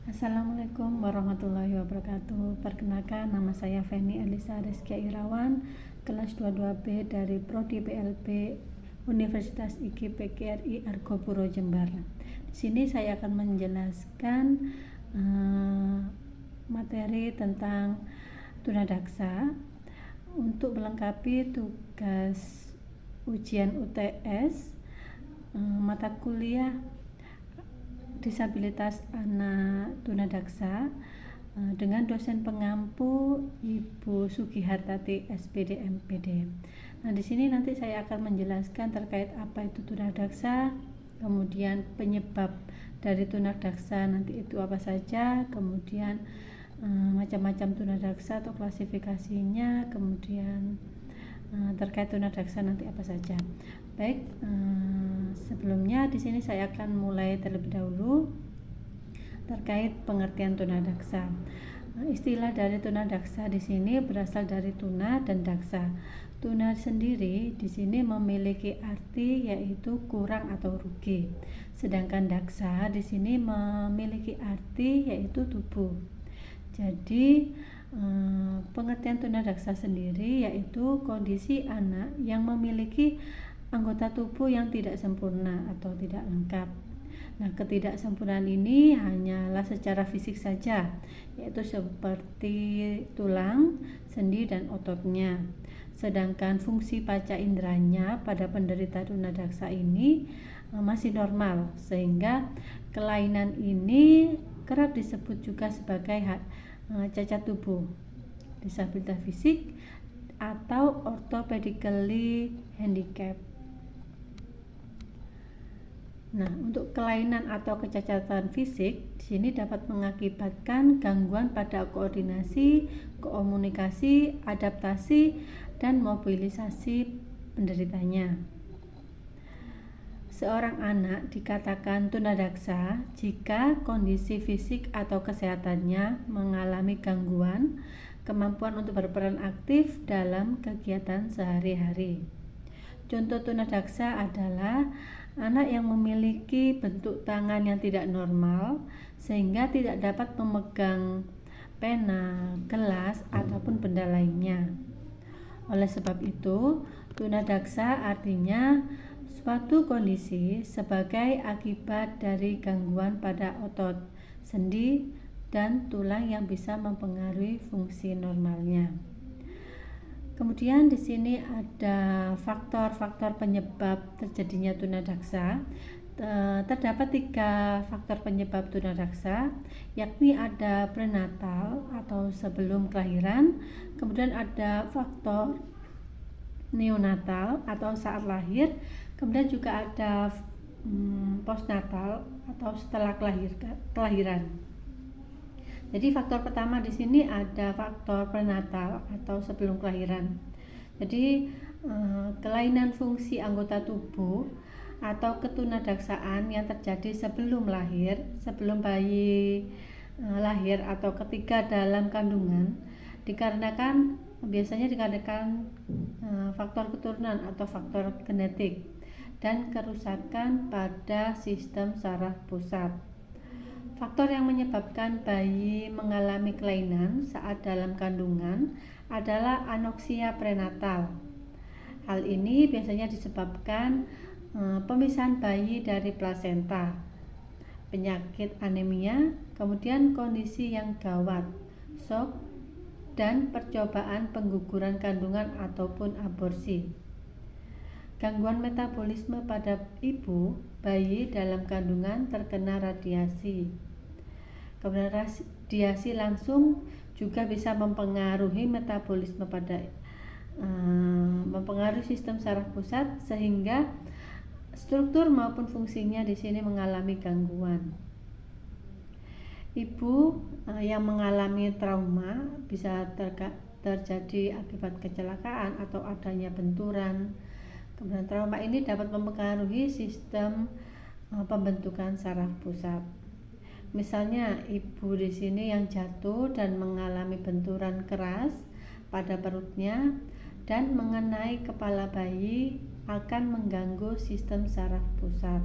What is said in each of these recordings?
Assalamualaikum warahmatullahi wabarakatuh. Perkenalkan, nama saya Feni Elisa Rizkia Irawan, kelas 22B dari Prodi PLB Universitas IGI PGRI Argopuro Jember. Di sini saya akan menjelaskan materi tentang tunadaksa untuk melengkapi tugas ujian UTS mata kuliah disabilitas anak tunadaksa dengan dosen pengampu Ibu Sugihartati SPD MPD. Nah, di sini nanti saya akan menjelaskan terkait apa itu tunadaksa, kemudian penyebab dari tunadaksa nanti itu apa saja, kemudian macam-macam tunadaksa atau klasifikasinya, kemudian terkait tunadaksa nanti apa saja. Baik, sebelumnya di sini saya akan mulai terlebih dahulu terkait pengertian tunadaksa. Istilah dari tunadaksa di sini berasal dari tuna dan daksa. Tuna sendiri di sini memiliki arti yaitu kurang atau rugi. Sedangkan daksa di sini memiliki arti yaitu tubuh. Jadi pengertian tunadaksa sendiri yaitu kondisi anak yang memiliki anggota tubuh yang tidak sempurna atau tidak lengkap. Nah, ketidaksempurnaan ini hanyalah secara fisik saja, yaitu seperti tulang, sendi, dan ototnya. Sedangkan fungsi panca inderanya pada penderita tunadaksa ini masih normal, sehingga kelainan ini kerap disebut juga sebagai cacat tubuh, disabilitas fisik, atau orthopedically handicap. Nah, untuk kelainan atau kecacatan fisik di sini dapat mengakibatkan gangguan pada koordinasi, komunikasi, adaptasi, dan mobilisasi penderitanya. Seorang anak dikatakan tunadaksa jika kondisi fisik atau kesehatannya mengalami gangguan kemampuan untuk berperan aktif dalam kegiatan sehari-hari. Contoh tunadaksa adalah anak yang memiliki bentuk tangan yang tidak normal sehingga tidak dapat memegang pena, gelas, ataupun benda lainnya. Oleh sebab itu, tunadaksa artinya suatu kondisi sebagai akibat dari gangguan pada otot, sendi, dan tulang yang bisa mempengaruhi fungsi normalnya. Kemudian di sini ada faktor-faktor penyebab terjadinya tunadaksa. Terdapat 3 faktor penyebab tunadaksa, yakni ada prenatal atau sebelum kelahiran, kemudian ada faktor neonatal atau saat lahir, kemudian juga ada postnatal atau setelah kelahiran. Jadi faktor pertama di sini ada faktor prenatal atau sebelum kelahiran. Jadi kelainan fungsi anggota tubuh atau ketunadaksaan yang terjadi sebelum lahir, sebelum bayi lahir atau ketika dalam kandungan biasanya dikarenakan faktor keturunan atau faktor genetik dan kerusakan pada sistem saraf pusat. Faktor yang menyebabkan bayi mengalami kelainan saat dalam kandungan adalah anoksia prenatal. Hal ini biasanya disebabkan pemisahan bayi dari plasenta, penyakit anemia, kemudian kondisi yang gawat, shock, dan percobaan pengguguran kandungan ataupun aborsi. Gangguan metabolisme pada ibu bayi dalam kandungan terkena radiasi. Kemudian radiasi langsung juga bisa mempengaruhi metabolisme mempengaruhi sistem saraf pusat sehingga struktur maupun fungsinya di sini mengalami gangguan. Ibu yang mengalami trauma bisa terjadi akibat kecelakaan atau adanya benturan. Kemudian trauma ini dapat mempengaruhi sistem pembentukan saraf pusat. Misalnya ibu di sini yang jatuh dan mengalami benturan keras pada perutnya dan mengenai kepala bayi akan mengganggu sistem saraf pusat.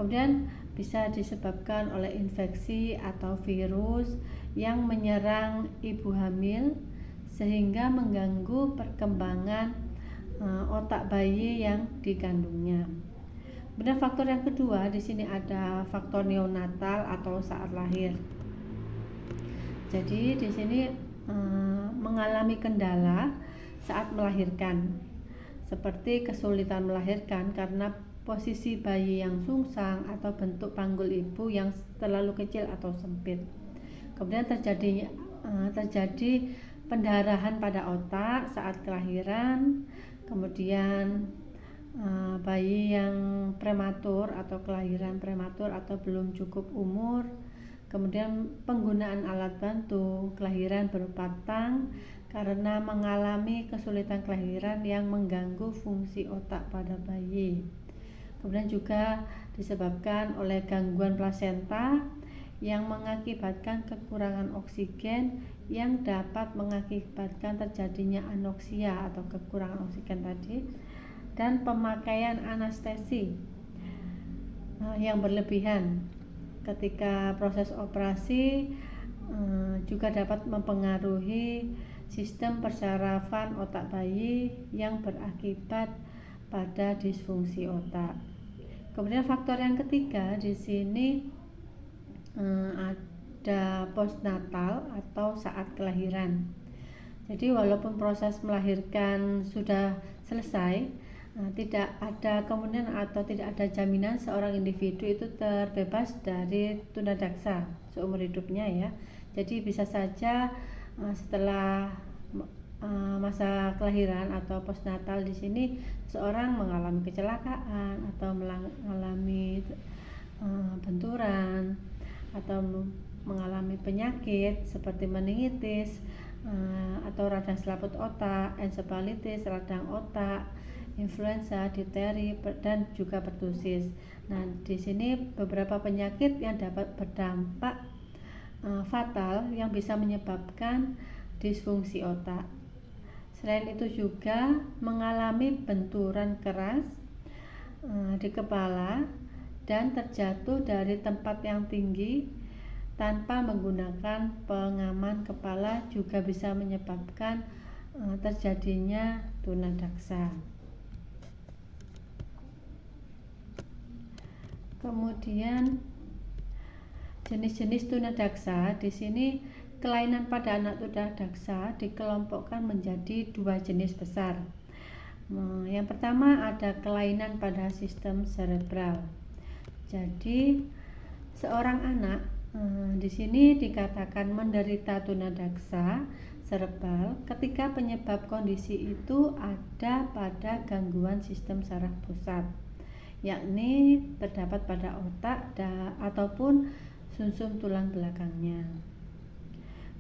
Kemudian bisa disebabkan oleh infeksi atau virus yang menyerang ibu hamil sehingga mengganggu perkembangan otak bayi yang dikandungnya. Kemudian faktor yang kedua di sini ada faktor neonatal atau saat lahir. Jadi di sini mengalami kendala saat melahirkan, seperti kesulitan melahirkan karena posisi bayi yang sungsang atau bentuk panggul ibu yang terlalu kecil atau sempit. Kemudian terjadi pendarahan pada otak saat kelahiran, kemudian bayi yang prematur atau kelahiran prematur atau belum cukup umur, kemudian penggunaan alat bantu kelahiran berupa tang karena mengalami kesulitan kelahiran yang mengganggu fungsi otak pada bayi. Kemudian juga disebabkan oleh gangguan plasenta yang mengakibatkan kekurangan oksigen yang dapat mengakibatkan terjadinya anoksia atau kekurangan oksigen tadi, dan pemakaian anestesi yang berlebihan ketika proses operasi juga dapat mempengaruhi sistem persarafan otak bayi yang berakibat pada disfungsi otak. Kemudian faktor yang ketiga di sini ada postnatal atau saat kelahiran. Jadi walaupun proses melahirkan sudah selesai, tidak ada kemungkinan atau tidak ada jaminan seorang individu itu terbebas dari tunadaksa seumur hidupnya ya. Jadi bisa saja setelah masa kelahiran atau postnatal di sini seorang mengalami kecelakaan atau mengalami benturan atau mengalami penyakit seperti meningitis atau radang selaput otak, ensefalitis, radang otak, influenza, difteri, dan juga pertusis. Nah, di sini beberapa penyakit yang dapat berdampak fatal yang bisa menyebabkan disfungsi otak. Selain itu juga mengalami benturan keras di kepala dan terjatuh dari tempat yang tinggi tanpa menggunakan pengaman kepala juga bisa menyebabkan terjadinya tunadaksa. Kemudian jenis-jenis tunadaksa di sini kelainan pada anak tunadaksa dikelompokkan menjadi dua jenis besar. Yang pertama ada kelainan pada sistem serebral. Jadi seorang anak di sini dikatakan menderita tunadaksa serebral ketika penyebab kondisi itu ada pada gangguan sistem saraf pusat, yakni terdapat pada otak ataupun sumsum tulang belakangnya.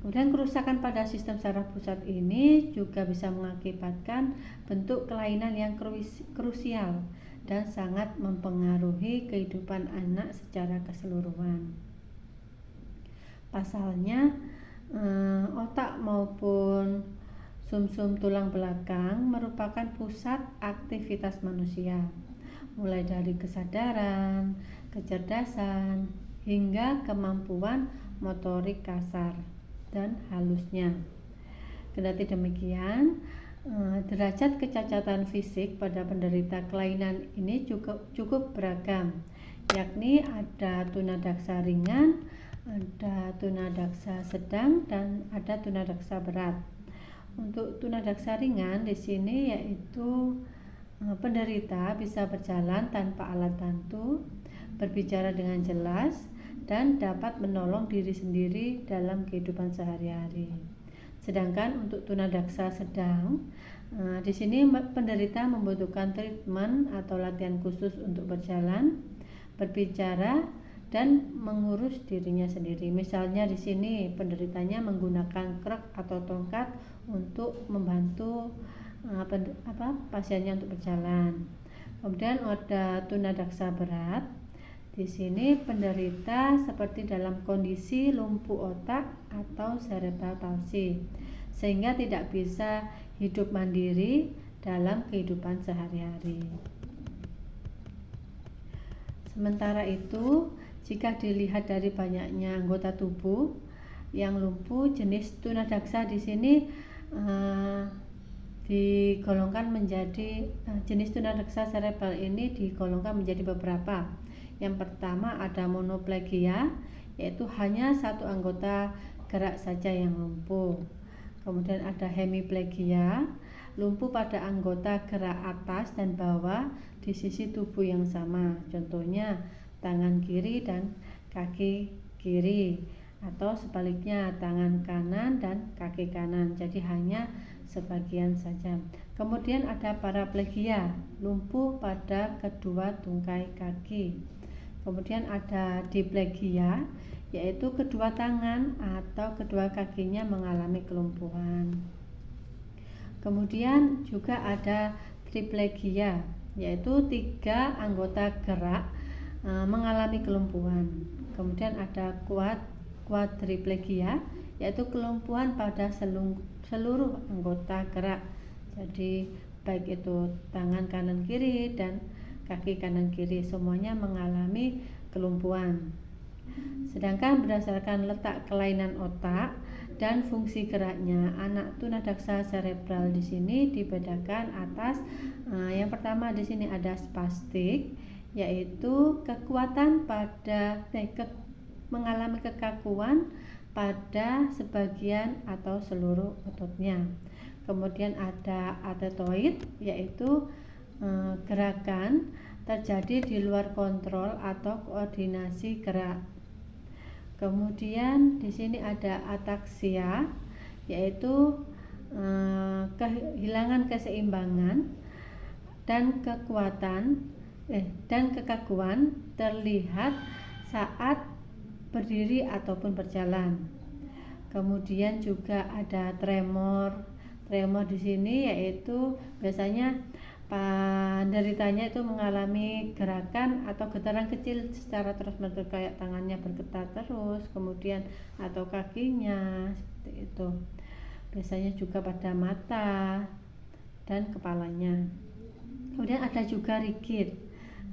Kemudian kerusakan pada sistem saraf pusat ini juga bisa mengakibatkan bentuk kelainan yang krusial dan sangat mempengaruhi kehidupan anak secara keseluruhan. Pasalnya, otak maupun sumsum tulang belakang merupakan pusat aktivitas manusia, mulai dari kesadaran, kecerdasan, hingga kemampuan motorik kasar dan halusnya. Kendati demikian, derajat kecacatan fisik pada penderita kelainan ini cukup beragam, yakni ada tunadaksa ringan, ada tunadaksa sedang, dan ada tunadaksa berat. Untuk tunadaksa ringan di sini yaitu penderita bisa berjalan tanpa alat bantu, berbicara dengan jelas, dan dapat menolong diri sendiri dalam kehidupan sehari-hari. Sedangkan untuk tunadaksa sedang, di sini penderita membutuhkan treatment atau latihan khusus untuk berjalan, berbicara, dan mengurus dirinya sendiri. Misalnya di sini penderitanya menggunakan krek atau tongkat untuk membantu pasiennya untuk berjalan. Kemudian ada tunadaksa berat. Di sini penderita seperti dalam kondisi lumpuh otak atau cerebral palsy, sehingga tidak bisa hidup mandiri dalam kehidupan sehari-hari. Sementara itu, Jika dilihat dari banyaknya anggota tubuh yang lumpuh, jenis tunadaksa di sini digolongkan menjadi jenis tunadaksa cerebral ini digolongkan menjadi beberapa. Yang pertama ada monoplegia, yaitu hanya satu anggota gerak saja yang lumpuh. Kemudian ada hemiplegia, lumpuh pada anggota gerak atas dan bawah di sisi tubuh yang sama. Contohnya tangan kiri dan kaki kiri, atau sebaliknya tangan kanan dan kaki kanan, jadi hanya sebagian saja. Kemudian ada paraplegia, lumpuh pada kedua tungkai kaki. Kemudian ada diplegia, yaitu kedua tangan atau kedua kakinya mengalami kelumpuhan. Kemudian juga ada triplegia, yaitu 3 anggota gerak mengalami kelumpuhan. Kemudian ada quadriplegia, yaitu kelumpuhan pada seluruh anggota gerak, jadi baik itu tangan kanan kiri dan kaki kanan kiri semuanya mengalami kelumpuhan. Sedangkan berdasarkan letak kelainan otak dan fungsi geraknya, anak tunadaksa cerebral di sini dibedakan atas yang pertama di sini ada spastik, yaitu kekuatan pada mengalami kekakuan pada sebagian atau seluruh ototnya. Kemudian ada atetoid, yaitu gerakan terjadi di luar kontrol atau koordinasi gerak. Kemudian di sini ada ataksia, yaitu kehilangan keseimbangan dan kekakuan terlihat saat berdiri ataupun berjalan. Kemudian juga ada tremor. Tremor di sini yaitu biasanya penderitanya itu mengalami gerakan atau getaran kecil secara terus-menerus, kayak tangannya bergetar terus, kemudian atau kakinya seperti itu. Biasanya juga pada mata dan kepalanya. Kemudian ada juga rigid.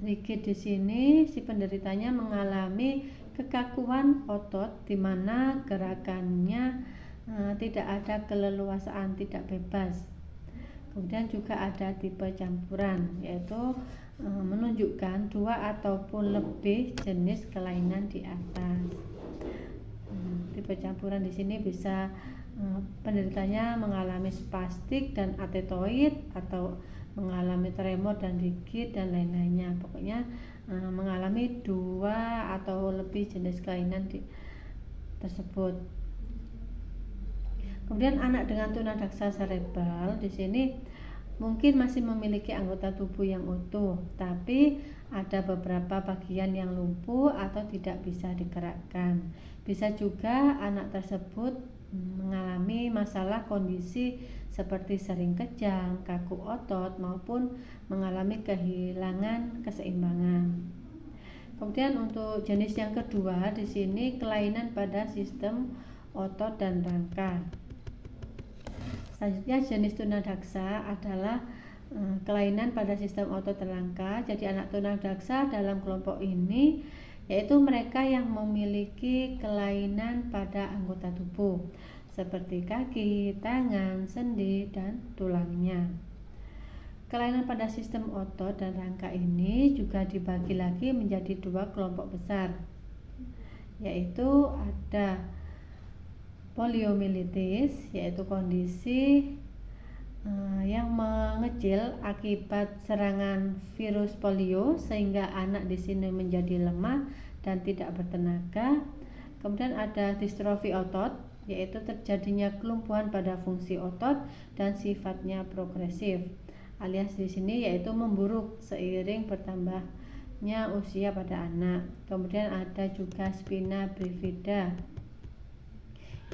Rigid di sini si penderitanya mengalami kekakuan otot di mana gerakannya tidak ada keleluasaan, tidak bebas. Kemudian juga ada tipe campuran, yaitu menunjukkan 2 ataupun lebih jenis kelainan di atas. Tipe campuran di sini bisa penderitanya mengalami spastik dan atetoid, atau mengalami tremor dan rigid dan lain-lainnya. Pokoknya mengalami 2 atau lebih jenis kelainan tersebut. Kemudian anak dengan tunadaksa cerebral di sini mungkin masih memiliki anggota tubuh yang utuh, tapi ada beberapa bagian yang lumpuh atau tidak bisa digerakkan. Bisa juga anak tersebut mengalami masalah kondisi seperti sering kejang, kaku otot, maupun mengalami kehilangan keseimbangan. Kemudian untuk jenis yang kedua di sini kelainan pada sistem otot dan rangka. Selanjutnya jenis tunadaksa adalah kelainan pada sistem otot dan rangka. Jadi anak tunadaksa dalam kelompok ini yaitu mereka yang memiliki kelainan pada anggota tubuh seperti kaki, tangan, sendi, dan tulangnya. Kelainan pada sistem otot dan rangka ini juga dibagi lagi menjadi 2 kelompok besar, yaitu ada poliomyelitis, yaitu kondisi yang mengecil akibat serangan virus polio sehingga anak di sini menjadi lemah dan tidak bertenaga. Kemudian ada distrofi otot, yaitu terjadinya kelumpuhan pada fungsi otot dan sifatnya progresif, alias di sini yaitu memburuk seiring bertambahnya usia pada anak. Kemudian ada juga spina bifida,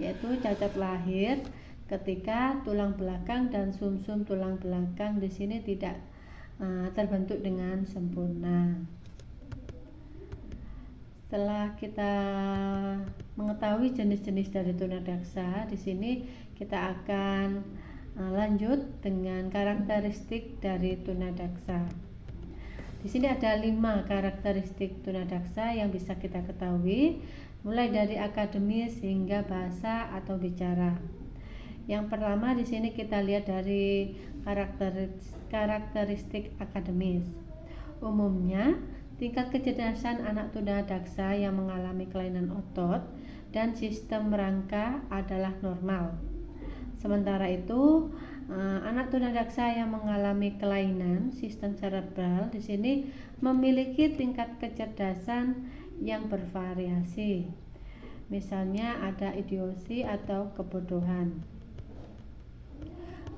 yaitu cacat lahir ketika tulang belakang dan sumsum tulang belakang di sini tidak terbentuk dengan sempurna. Setelah kita mengetahui jenis-jenis dari tunadaksa, di sini kita akan lanjut dengan karakteristik dari tunadaksa. Di sini ada 5 karakteristik tunadaksa yang bisa kita ketahui, mulai dari akademis hingga bahasa atau bicara. Yang pertama di sini kita lihat dari karakteristik akademis. Umumnya, tingkat kecerdasan anak tunadaksa yang mengalami kelainan otot dan sistem rangka adalah normal. Sementara itu, anak tunadaksa yang mengalami kelainan sistem cerebral di sini memiliki tingkat kecerdasan yang bervariasi. Misalnya ada idiosi atau kebodohan.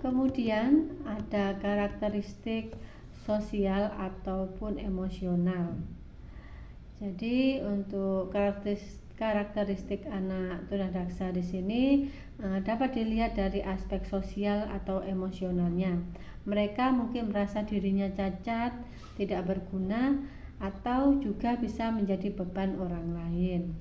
Kemudian ada karakteristik sosial ataupun emosional. Jadi untuk karakteristik anak tunadaksa di sini dapat dilihat dari aspek sosial atau emosionalnya. Mereka mungkin merasa dirinya cacat, tidak berguna, atau juga bisa menjadi beban orang lain.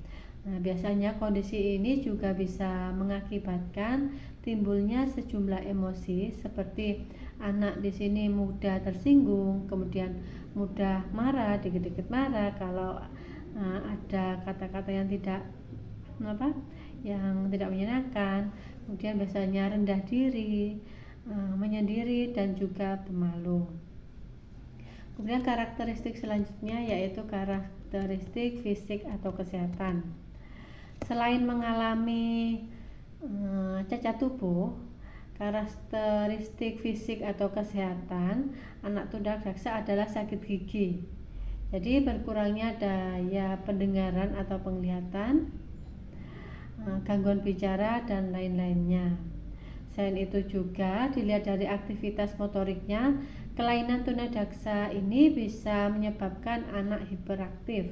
Nah, biasanya kondisi ini juga bisa mengakibatkan timbulnya sejumlah emosi seperti anak di sini mudah tersinggung, kemudian mudah marah, dikit-dikit marah kalau ada kata-kata yang tidak menyenangkan, kemudian biasanya rendah diri, menyendiri, dan juga pemalu. Kemudian karakteristik selanjutnya yaitu karakteristik fisik atau kesehatan. Selain mengalami cacat tubuh, karakteristik fisik atau kesehatan anak tunadaksa adalah sakit gigi. Jadi berkurangnya daya pendengaran atau penglihatan, gangguan bicara, dan lain-lainnya. Selain itu juga dilihat dari aktivitas motoriknya, kelainan tunadaksa ini bisa menyebabkan anak hiperaktif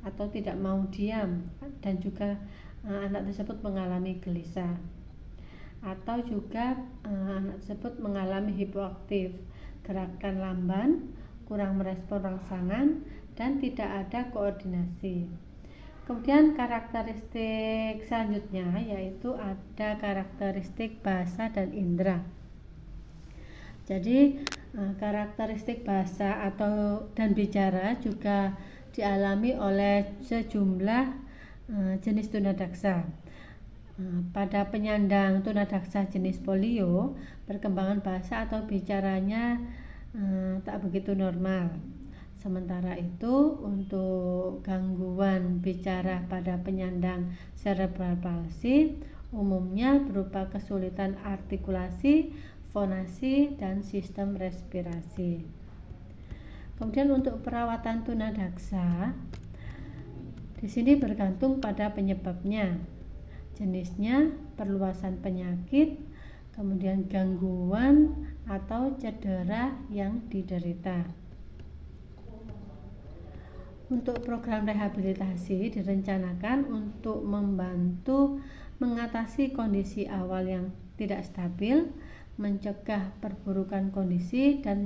atau tidak mau diam, dan juga anak tersebut mengalami gelisah, atau juga anak tersebut mengalami hipoaktif, gerakan lamban, kurang merespon rangsangan, dan tidak ada koordinasi. Kemudian karakteristik selanjutnya yaitu ada karakteristik bahasa dan indera. Jadi karakteristik bahasa dan bicara juga dialami oleh sejumlah jenis tunadaksa. Pada penyandang tunadaksa jenis polio, perkembangan bahasa atau bicaranya tak begitu normal. Sementara itu, untuk gangguan bicara pada penyandang cerebral palsy umumnya berupa kesulitan artikulasi, fonasi, dan sistem respirasi. Kemudian untuk perawatan tunadaksa di sini bergantung pada penyebabnya, jenisnya, perluasan penyakit, kemudian gangguan atau cedera yang diderita. Untuk program rehabilitasi direncanakan untuk membantu mengatasi kondisi awal yang tidak stabil, mencegah perburukan kondisi, dan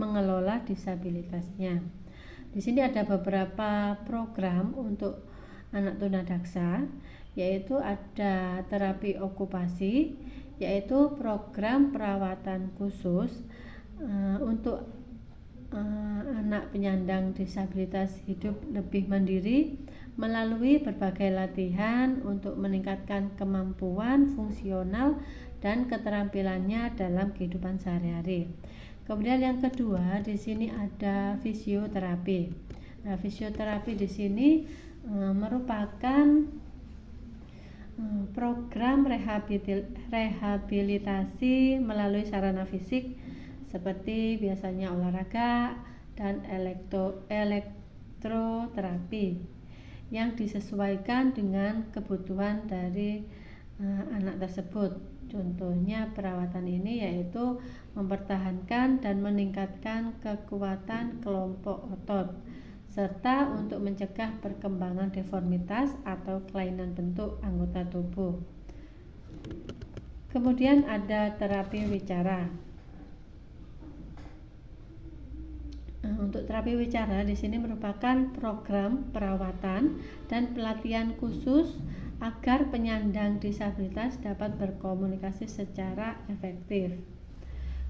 mengelola disabilitasnya. Di sini ada beberapa program untuk anak tunadaksa, yaitu ada terapi okupasi, yaitu program perawatan khusus untuk anak penyandang disabilitas hidup lebih mandiri melalui berbagai latihan untuk meningkatkan kemampuan fungsional dan keterampilannya dalam kehidupan sehari-hari. Kemudian yang kedua di sini ada fisioterapi. Nah, fisioterapi di sini merupakan program rehabilitasi melalui sarana fisik seperti biasanya olahraga dan elektroterapi yang disesuaikan dengan kebutuhan dari anak tersebut. Contohnya perawatan ini yaitu mempertahankan dan meningkatkan kekuatan kelompok otot, serta untuk mencegah perkembangan deformitas atau kelainan bentuk anggota tubuh. Kemudian ada terapi wicara. Untuk terapi wicara di sini merupakan program perawatan dan pelatihan khusus agar penyandang disabilitas dapat berkomunikasi secara efektif.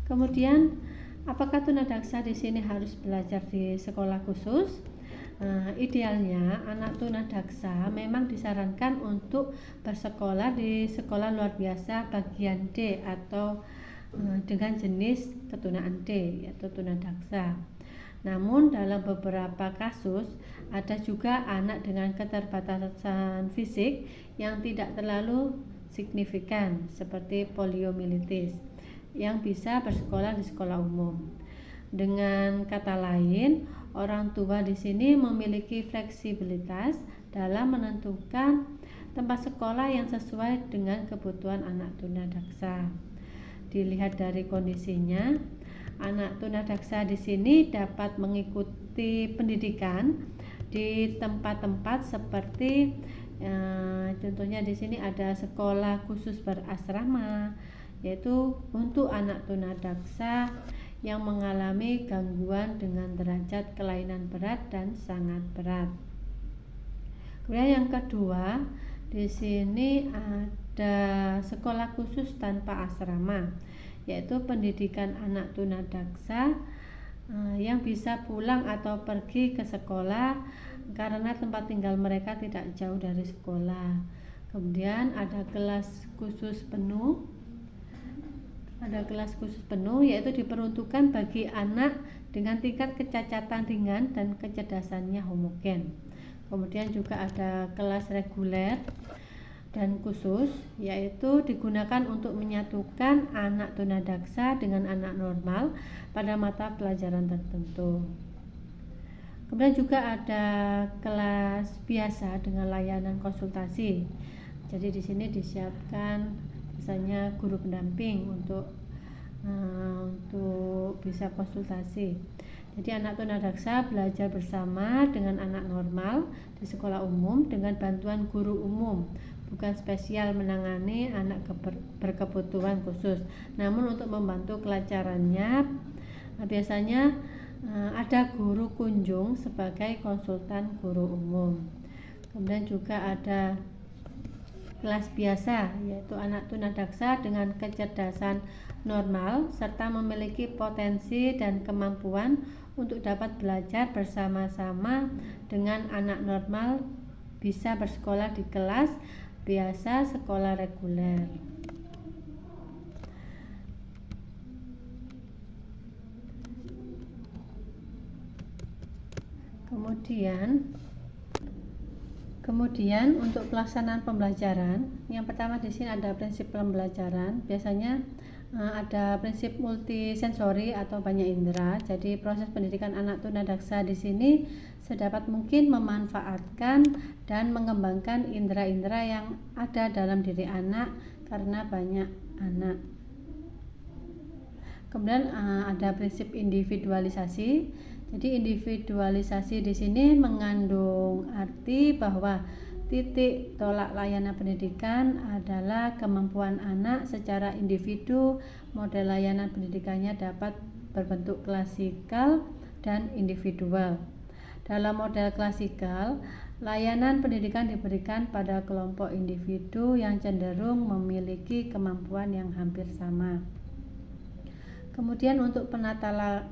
Kemudian Apakah tunadaksa di sini harus belajar di sekolah khusus? Idealnya anak tunadaksa memang disarankan untuk bersekolah di sekolah luar biasa bagian D atau dengan jenis ketunaan D yaitu tunadaksa. Namun dalam beberapa kasus ada juga anak dengan keterbatasan fisik yang tidak terlalu signifikan seperti poliomyelitis yang bisa bersekolah di sekolah umum. Dengan kata lain, orang tua di sini memiliki fleksibilitas dalam menentukan tempat sekolah yang sesuai dengan kebutuhan anak tunadaksa. Dilihat dari kondisinya, anak tunadaksa di sini dapat mengikuti pendidikan di tempat-tempat seperti contohnya di sini ada sekolah khusus berasrama, yaitu untuk anak tunadaksa yang mengalami gangguan dengan derajat kelainan berat dan sangat berat. Kemudian yang kedua, di sini ada sekolah khusus tanpa asrama, yaitu pendidikan anak tunadaksa yang bisa pulang atau pergi ke sekolah karena tempat tinggal mereka tidak jauh dari sekolah. Kemudian ada kelas khusus penuh. Yaitu diperuntukkan bagi anak dengan tingkat kecacatan ringan dan kecerdasannya homogen. Kemudian juga ada kelas reguler dan khusus, yaitu digunakan untuk menyatukan anak tunadaksa dengan anak normal pada mata pelajaran tertentu. Kemudian juga ada kelas biasa dengan layanan konsultasi. Jadi di sini disiapkan misalnya guru pendamping untuk bisa konsultasi. Jadi anak tunadaksa belajar bersama dengan anak normal di sekolah umum dengan bantuan guru umum, bukan spesial menangani anak berkebutuhan khusus. Namun untuk membantu kelancarannya biasanya ada guru kunjung sebagai konsultan guru umum. Kemudian juga ada kelas biasa, yaitu anak tunadaksa dengan kecerdasan normal serta memiliki potensi dan kemampuan untuk dapat belajar bersama-sama dengan anak normal, bisa bersekolah di kelas biasa sekolah reguler. Kemudian untuk pelaksanaan pembelajaran, yang pertama di sini ada prinsip pembelajaran. Biasanya ada prinsip multisensori atau banyak indera. Jadi proses pendidikan anak tunadaksa di sini sedapat mungkin memanfaatkan dan mengembangkan indera-indera yang ada dalam diri anak karena banyak anak. Kemudian ada prinsip individualisasi. Jadi individualisasi di sini mengandung arti bahwa titik tolak layanan pendidikan adalah kemampuan anak secara individu. Model layanan pendidikannya dapat berbentuk klasikal dan individual. Dalam model klasikal, layanan pendidikan diberikan pada kelompok individu yang cenderung memiliki kemampuan yang hampir sama. Kemudian untuk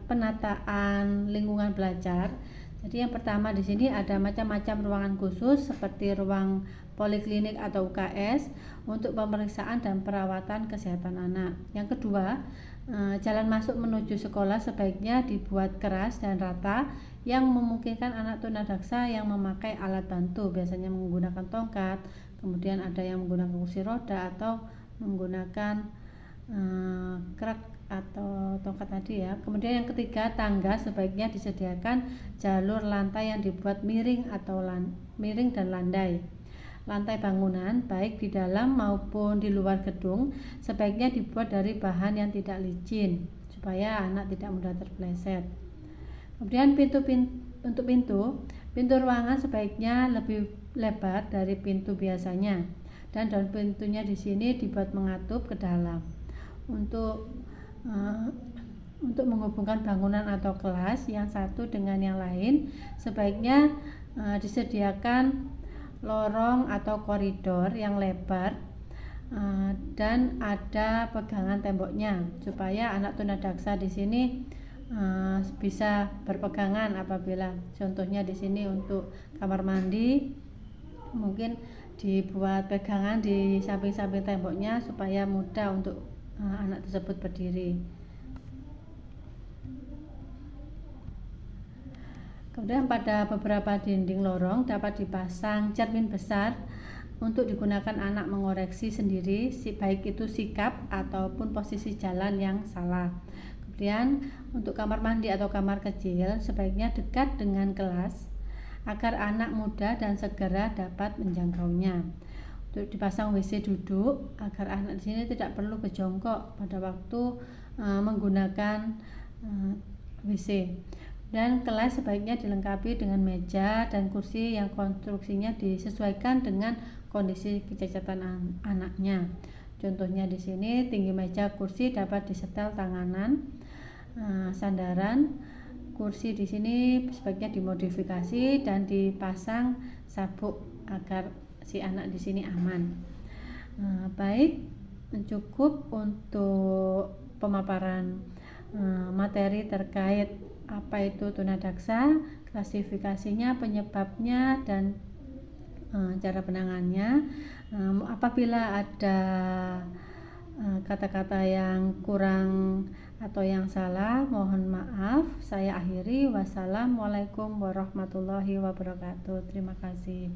penataan lingkungan belajar, jadi yang pertama di sini ada macam-macam ruangan khusus seperti ruang poliklinik atau UKS untuk pemeriksaan dan perawatan kesehatan anak. Yang kedua, jalan masuk menuju sekolah sebaiknya dibuat keras dan rata yang memungkinkan anak tunadaksa yang memakai alat bantu, biasanya menggunakan tongkat, kemudian ada yang menggunakan kursi roda atau menggunakan krak atau tongkat tadi ya. Kemudian yang ketiga, tangga sebaiknya disediakan jalur lantai yang dibuat miring atau miring dan landai. Lantai bangunan baik di dalam maupun di luar gedung sebaiknya dibuat dari bahan yang tidak licin supaya anak tidak mudah terpeleset. Kemudian untuk pintu ruangan sebaiknya lebih lebar dari pintu biasanya dan daun pintunya di sini dibuat mengatup ke dalam. Untuk menghubungkan bangunan atau kelas yang satu dengan yang lain sebaiknya disediakan lorong atau koridor yang lebar dan ada pegangan temboknya supaya anak tunadaksa di sini bisa berpegangan apabila contohnya di sini untuk kamar mandi mungkin dibuat pegangan di samping-samping temboknya supaya mudah untuk anak tersebut berdiri. Kemudian pada beberapa dinding lorong dapat dipasang cermin besar untuk digunakan anak mengoreksi sendiri baik itu sikap ataupun posisi jalan yang salah. Kemudian untuk kamar mandi atau kamar kecil sebaiknya dekat dengan kelas agar anak mudah dan segera dapat menjangkaunya. Untuk dipasang WC duduk agar anak di sini tidak perlu berjongkok pada waktu menggunakan WC. Dan kelas sebaiknya dilengkapi dengan meja dan kursi yang konstruksinya disesuaikan dengan kondisi kecacatan anaknya. Contohnya di sini tinggi meja kursi dapat disetel tanganan, sandaran kursi di sini sebaiknya dimodifikasi dan dipasang sabuk agar si anak di sini aman. Baik, cukup untuk pemaparan materi terkait apa itu tunadaksa, klasifikasinya, penyebabnya, dan cara penanganannya. Apabila ada kata-kata yang kurang atau yang salah, mohon maaf. Saya akhiri. Wassalamualaikum warahmatullahi wabarakatuh. Terima kasih.